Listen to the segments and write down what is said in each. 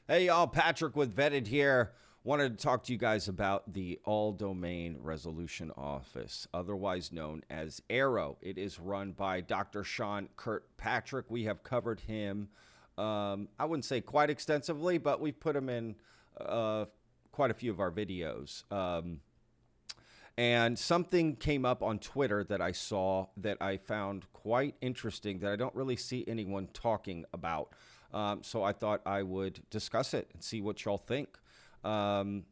Hey, y'all, Patrick with Vetted here. Wanted to talk to you guys about the All-Domain Resolution Office, otherwise known as AARO. It is run by Dr. Sean Kirkpatrick. We have covered him, I wouldn't say quite extensively, but we've put him in quite a few of our videos. And something came up on Twitter that I saw that I found quite interesting that I don't really see anyone talking about. So I thought I would discuss it and see what y'all think. Hang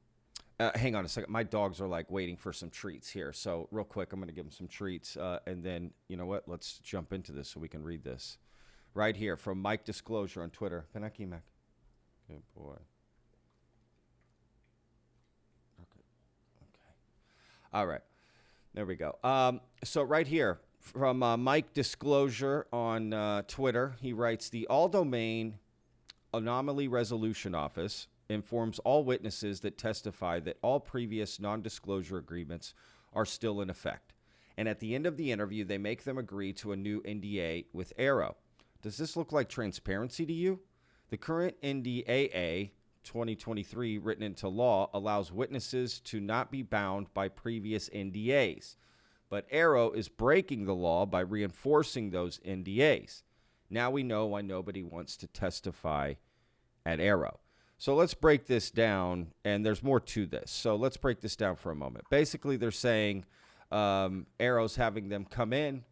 on a second. My dogs are like waiting for some treats here. So real quick, I'm going to give them some treats. And then, you know what? Let's jump into this so we can read this. Right here from Mike Disclosure on Twitter. Pinaki Mac. Good boy. All right, there we go. So right here from Mike Disclosure on Twitter, he writes, the All-Domain Anomaly Resolution Office informs all witnesses that testify that all previous non-disclosure agreements are still in effect. And at the end of the interview, they make them agree to a new NDA with AARO. Does this look like transparency to you? The current NDAA 2023 written into law allows witnesses to not be bound by previous NDAs. But AARO is breaking the law by reinforcing those NDAs. Now we know why nobody wants to testify at AARO. So let's break this down, and there's more to this. So let's break this down for a moment. Basically, they're saying AARO's having them come in,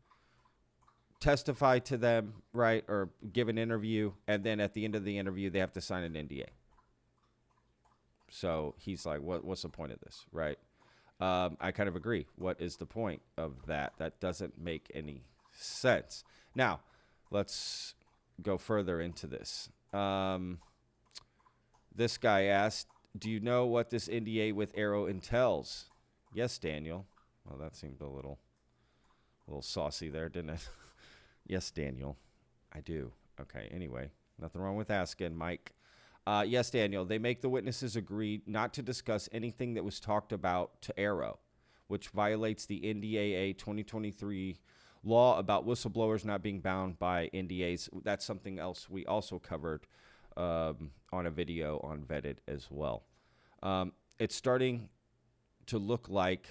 testify to them, right, or give an interview, and then at the end of the interview, they have to sign an NDA. So he's like, what's the point of this, right? I kind of agree. What is the point of that? That doesn't make any sense. Now, let's go further into this. This guy asked, do you know what this NDA with AARO entails? Yes, Daniel. Well, that seemed a little saucy there, didn't it? Yes, Daniel. I do. Okay, anyway, nothing wrong with asking, Mike. Yes, Daniel, they make the witnesses agree not to discuss anything that was talked about to AARO, which violates the NDAA 2023 law about whistleblowers not being bound by NDAs. That's something else we also covered on a video on Vetted as well. It's starting to look like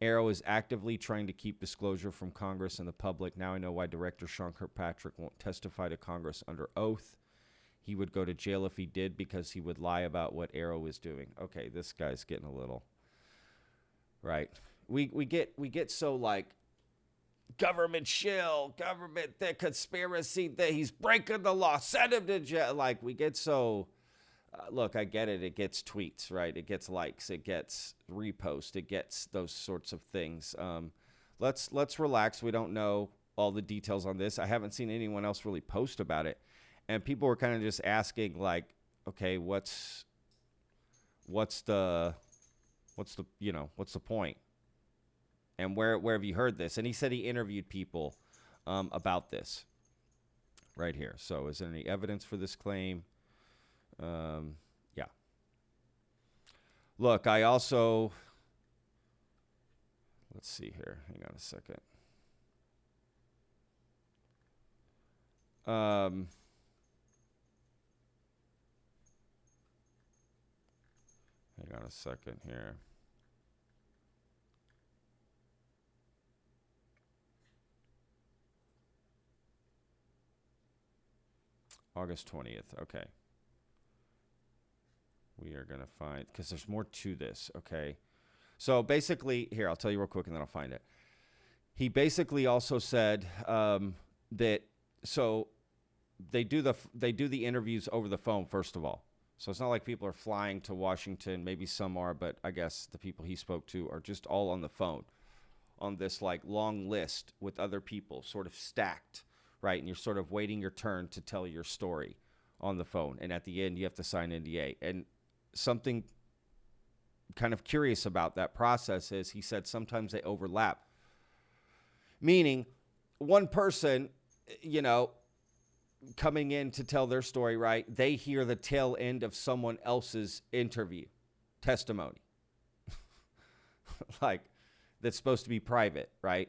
AARO is actively trying to keep disclosure from Congress and the public. Now I know why Director Sean Kirkpatrick won't testify to Congress under oath. He would go to jail if he did because he would lie about what AARO was doing. Okay, this guy's getting a little right. We get so like government shill, government that conspiracy that he's breaking the law, send him to jail. Like we get so look, I get it. It gets tweets, right? It gets likes, it gets reposts, it gets those sorts of things. Let's relax. We don't know all the details on this. I haven't seen anyone else really post about it. And people were kind of just asking, like, okay, what's the point? And where have you heard this? And he said he interviewed people about this right here. So is there any evidence for this claim? Yeah. Look, I also, let's see here. Hang on a second. Hang on a second here. August 20th. Okay. We are going to find, because there's more to this. Okay. So basically, here, I'll tell you real quick and then I'll find it. He basically also said that, so they do the interviews over the phone, first of all. So it's not like people are flying to Washington. Maybe some are, but I guess the people he spoke to are just all on the phone on this like long list with other people sort of stacked, right? And you're sort of waiting your turn to tell your story on the phone. And at the end, you have to sign NDA. And something kind of curious about that process is he said sometimes they overlap, meaning one person, you know, coming in to tell their story, right? They hear the tail end of someone else's interview, testimony, like that's supposed to be private, right?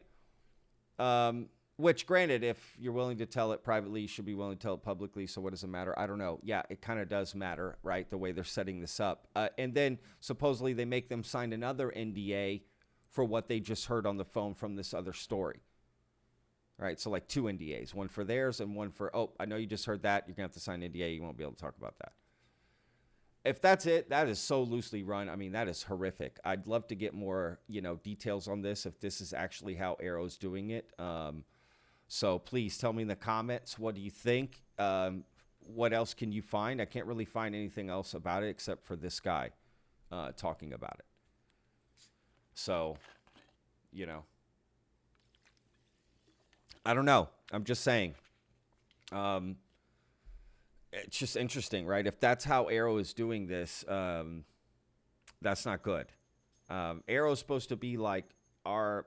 Which, granted, if you're willing to tell it privately, you should be willing to tell it publicly. So what does it matter? I don't know. Yeah, it kind of does matter, right? The way they're setting this up. And then supposedly they make them sign another NDA for what they just heard on the phone from this other story. Right? So like 2 NDAs, one for theirs and one for, oh, I know you just heard that. You're going to have to sign an NDA. You won't be able to talk about that. If that's it, that is so loosely run. I mean, that is horrific. I'd love to get more, details on this, if this is actually how AARO's doing it. So please tell me in the comments, what do you think? What else can you find? I can't really find anything else about it except for this guy talking about it. So, I don't know. I'm just saying. It's just interesting, right? If that's how AARO is doing this, that's not good. AARO is supposed to be like our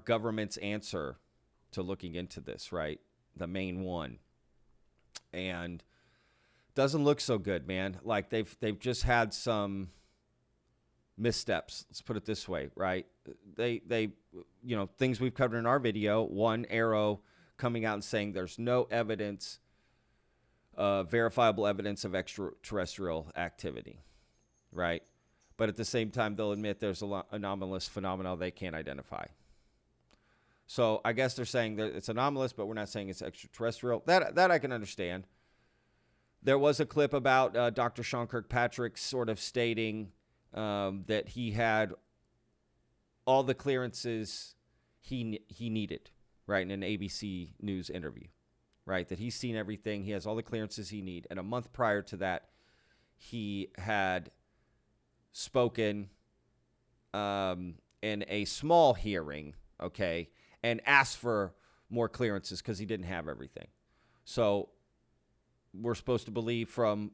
government's answer to looking into this, right? The main one. And doesn't look so good, man. Like they've just had some missteps. Let's put it this way, right? They things we've covered in our video. One, AARO coming out and saying there's no evidence, verifiable evidence of extraterrestrial activity, right? But at the same time, they'll admit there's a anomalous phenomena they can't identify. So I guess they're saying that it's anomalous, but we're not saying it's extraterrestrial. That I can understand. There was a clip about Dr. Sean Kirkpatrick sort of stating that he had all the clearances he needed, right, in an ABC News interview, right, that he's seen everything. He has all the clearances he needs. And a month prior to that, he had spoken in a small hearing, okay, and asked for more clearances because he didn't have everything. So we're supposed to believe from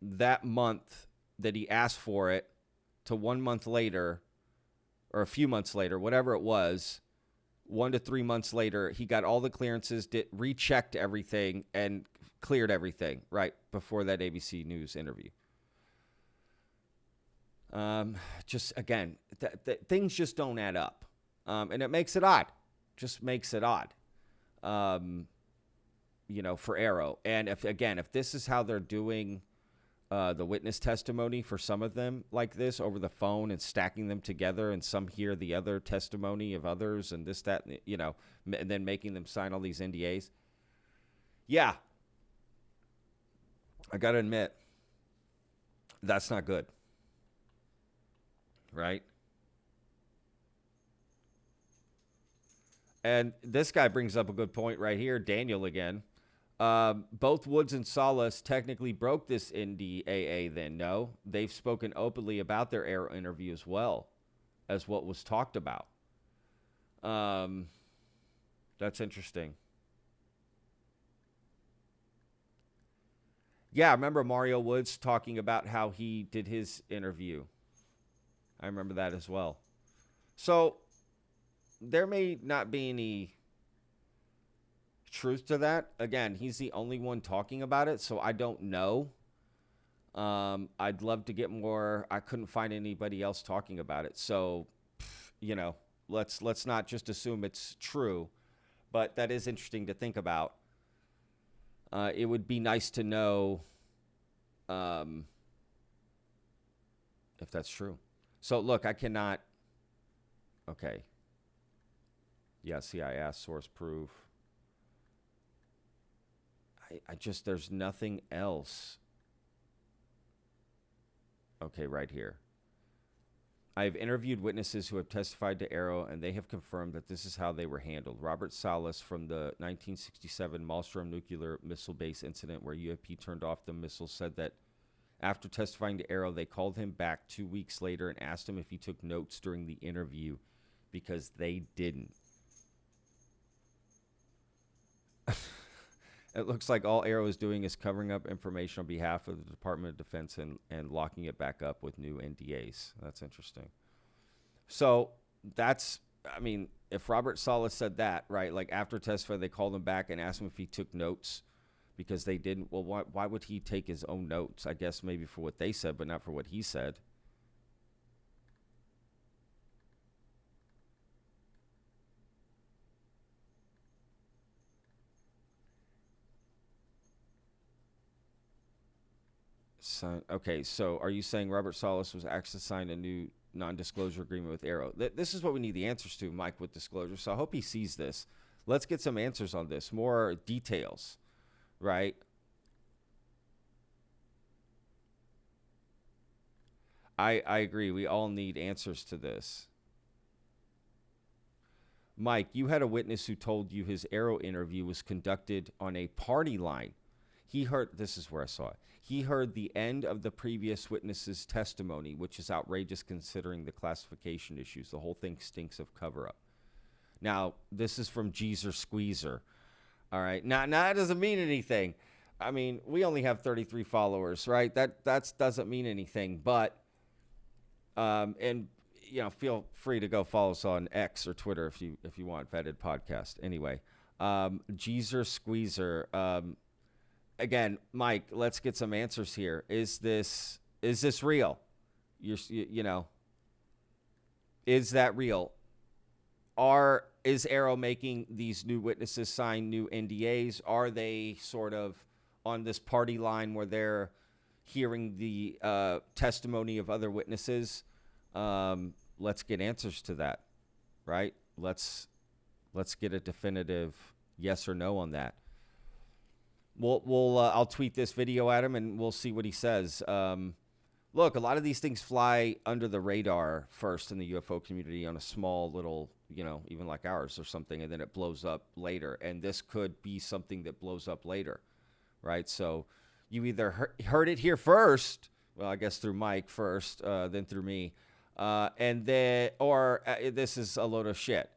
that month that he asked for it to 1 month later, or a few months later, whatever it was, 1 to 3 months later, he got all the clearances, rechecked everything, and cleared everything right before that ABC News interview. Just, again, things just don't add up. And it makes it odd. Just makes it odd, for AARO. And if this is how they're doing the witness testimony for some of them like this over the phone and stacking them together, and some hear the other testimony of others and this, that, and then making them sign all these NDAs. Yeah. I got to admit, that's not good. Right? And this guy brings up a good point right here, Daniel again. Both Woods and Salas technically broke this NDAA then, no? They've spoken openly about their AARO interview as well as what was talked about. That's interesting. Yeah, I remember Mario Woods talking about how he did his interview. I remember that as well. So there may not be any truth to that. Again, he's the only one talking about it, so I don't know. I'd love to get more. I couldn't find anybody else talking about it. So, let's not just assume it's true, but that is interesting to think about. It would be nice to know if that's true. So, look, I cannot. Okay. Yeah, see, I asked source proof. There's nothing else. Okay, right here. I have interviewed witnesses who have testified to AARO, and they have confirmed that this is how they were handled. Robert Salas from the 1967 Malmstrom nuclear missile base incident where UAP turned off the missiles said that after testifying to AARO, they called him back 2 weeks later and asked him if he took notes during the interview because they didn't. It looks like all AARO is doing is covering up information on behalf of the Department of Defense and locking it back up with new NDAs. That's interesting. So if Robert Salas said that, right, like after testifying, they called him back and asked him if he took notes because they didn't. Well, why would he take his own notes? I guess maybe for what they said, but not for what he said. Okay, so are you saying Robert Salas was actually signed a new non-disclosure agreement with AARO? This is what we need the answers to, Mike, with disclosure. So I hope he sees this. Let's get some answers on this, more details, right? I agree. We all need answers to this. Mike, you had a witness who told you his AARO interview was conducted on a party line. He heard, this is where I saw it. He heard the end of the previous witness's testimony, which is outrageous considering the classification issues. The whole thing stinks of cover-up. Now, this is from Jeezer Squeezer. All right. Now that doesn't mean anything. I mean, we only have 33 followers, right? That doesn't mean anything. But, and, you know, feel free to go follow us on X or Twitter if you want, Vetted Podcast. Anyway, Jeezer Squeezer. Again, Mike, let's get some answers here. Is this real? You know, is that real? Is AARO making these new witnesses sign new NDAs? Are they sort of on this party line where they're hearing the testimony of other witnesses? Let's get answers to that, right? Let's get a definitive yes or no on that. I'll tweet this video at him and we'll see what he says. Look, a lot of these things fly under the radar first in the UFO community on a small little, you know, even like ours or something, and then it blows up later. And this could be something that blows up later, right? So you either heard it here first, well, I guess through Mike first, then through me, and then, or this is a load of shit,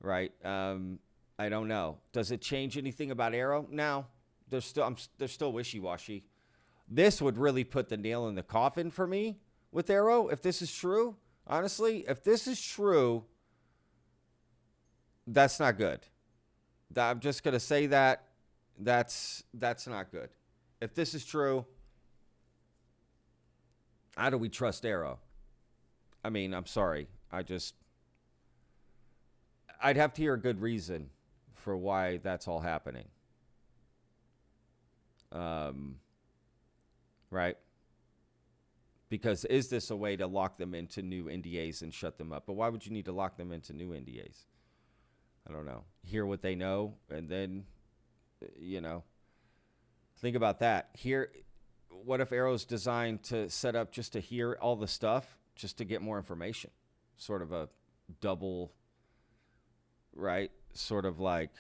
right? I don't know. Does it change anything about AARO? No. They're still wishy-washy. This would really put the nail in the coffin for me with AARO if this is true. Honestly, if this is true, that's not good. I'm just gonna say that that's not good. If this is true, how do we trust AARO? I mean, I'm sorry. I'd have to hear a good reason for why that's all happening. Right? Because is this a way to lock them into new NDAs and shut them up? But why would you need to lock them into new NDAs? I don't know. Hear what they know, and then, you know, think about that. What if AARO's designed to set up just to hear all the stuff, just to get more information? Sort of a double, right? Sort of like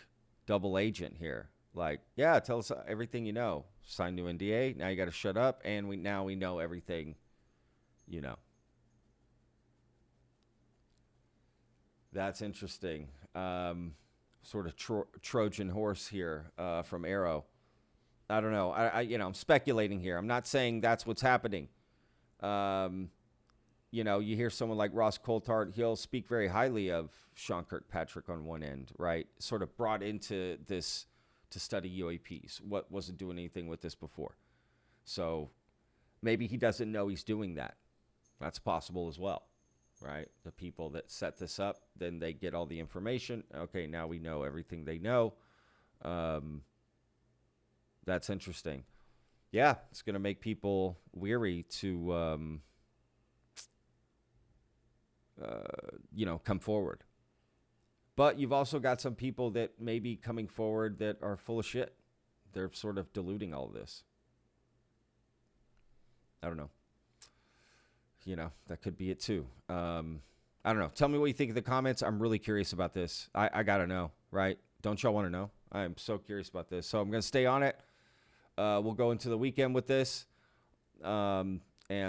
double agent here. Like, yeah, tell us everything you know. Sign new NDA. Now you got to shut up, and we know everything, you know. That's interesting. Sort of Trojan horse here from AARO. I don't know. I'm speculating here. I'm not saying that's what's happening. You know, you hear someone like Ross Coulthard, he'll speak very highly of Sean Kirkpatrick on one end, right? Sort of brought into this to study UAPs. What wasn't doing anything with this before. So maybe he doesn't know he's doing that. That's possible as well, right? The people that set this up, then they get all the information. Okay, now we know everything they know. That's interesting. Yeah, it's going to make people weary to, come forward. But you've also got some people that may be coming forward that are full of shit. They're sort of diluting all of this. I don't know. You know, that could be it too. I don't know. Tell me what you think in the comments. I'm really curious about this. I got to know, right? Don't y'all want to know? I'm so curious about this. So I'm going to stay on it. We'll go into the weekend with this and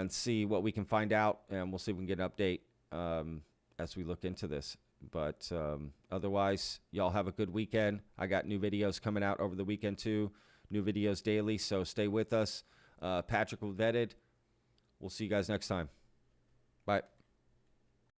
see what we can find out. And we'll see if we can get an update as we look into this. But otherwise, y'all have a good weekend. I got new videos coming out over the weekend too. New videos daily, so stay with us. Patrick with Vetted. We'll see you guys next time. Bye.